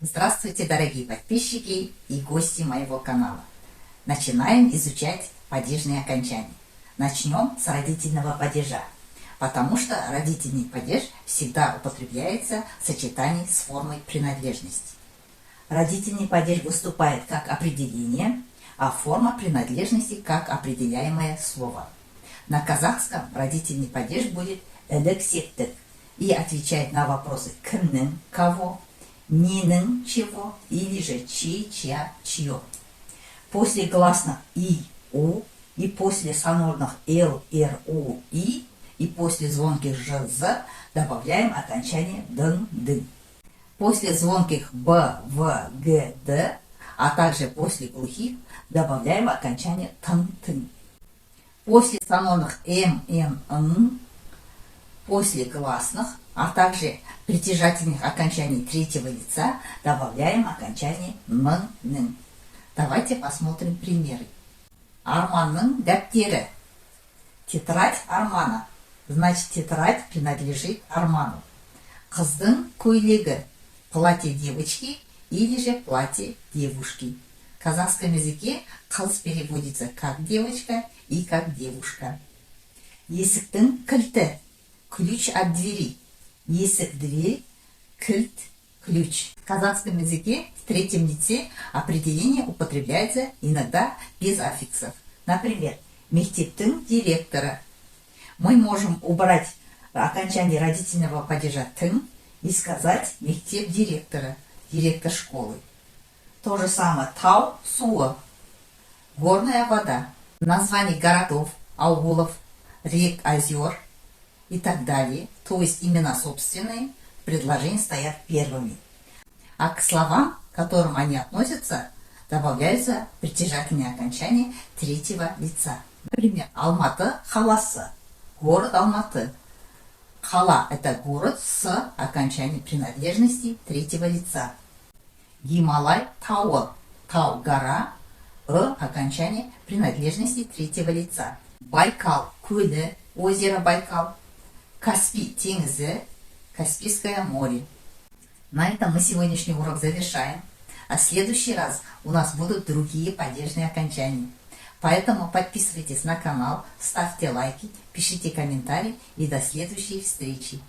Здравствуйте, дорогие подписчики и гости моего канала. Начинаем изучать падежные окончания. Начнем с родительного падежа, потому что родительный падеж всегда употребляется в сочетании с формой принадлежности. Родительный падеж выступает как определение, а форма принадлежности как определяемое слово. На казахском родительный падеж будет «элексеттик» и отвечает на вопросы «кімнің» – «кого», «ненің» – «чего» или же «чьи», «чья», «чье». После гласных «и», «у» и после сонорных «л», «р», «у», «и» и после звонких «ж», «з» добавляем окончание «дың», «дың». После звонких «б», «в», «г», «д», а также после глухих добавляем окончание «тың», «тың». После сонорных «м», «н», «н», после гласных, а также притяжательных окончаний третьего лица добавляем окончание «ның», «ның». Давайте посмотрим примеры. Арманның дәптері. Тетрадь Армана. Значит, тетрадь принадлежит Арману. Қыздың көйлегі. Платье девочки или же платье девушки. В казахском языке қыз переводится как девочка и как девушка. Есіктің кілті. Ключ от двери. Есік, дверь, кілт, ключ. В казахском языке в третьем лице определение употребляется иногда без аффиксов. Например, мектептің директора. Мы можем убрать окончание родительного падежа «тың» и сказать мектеп директора, директор школы. То же самое тау, суы, горная вода, название городов, аулов, рек, озер и так далее. То есть имена собственные в предложении стоят первыми. А к словам, к которым они относятся, добавляются притяжательные окончания третьего лица. Например, Алматы қаласы, город Алматы. Қала – это город с окончанием принадлежности третьего лица. Гималай – тауы, тау – гора, окончание принадлежности третьего лица. Байкал – көлі, озеро Байкал. Каспий – теңізі, Каспийское море. На этом мы сегодняшний урок завершаем. А в следующий раз у нас будут другие падежные окончания. Поэтому подписывайтесь на канал, ставьте лайки, пишите комментарии и до следующей встречи.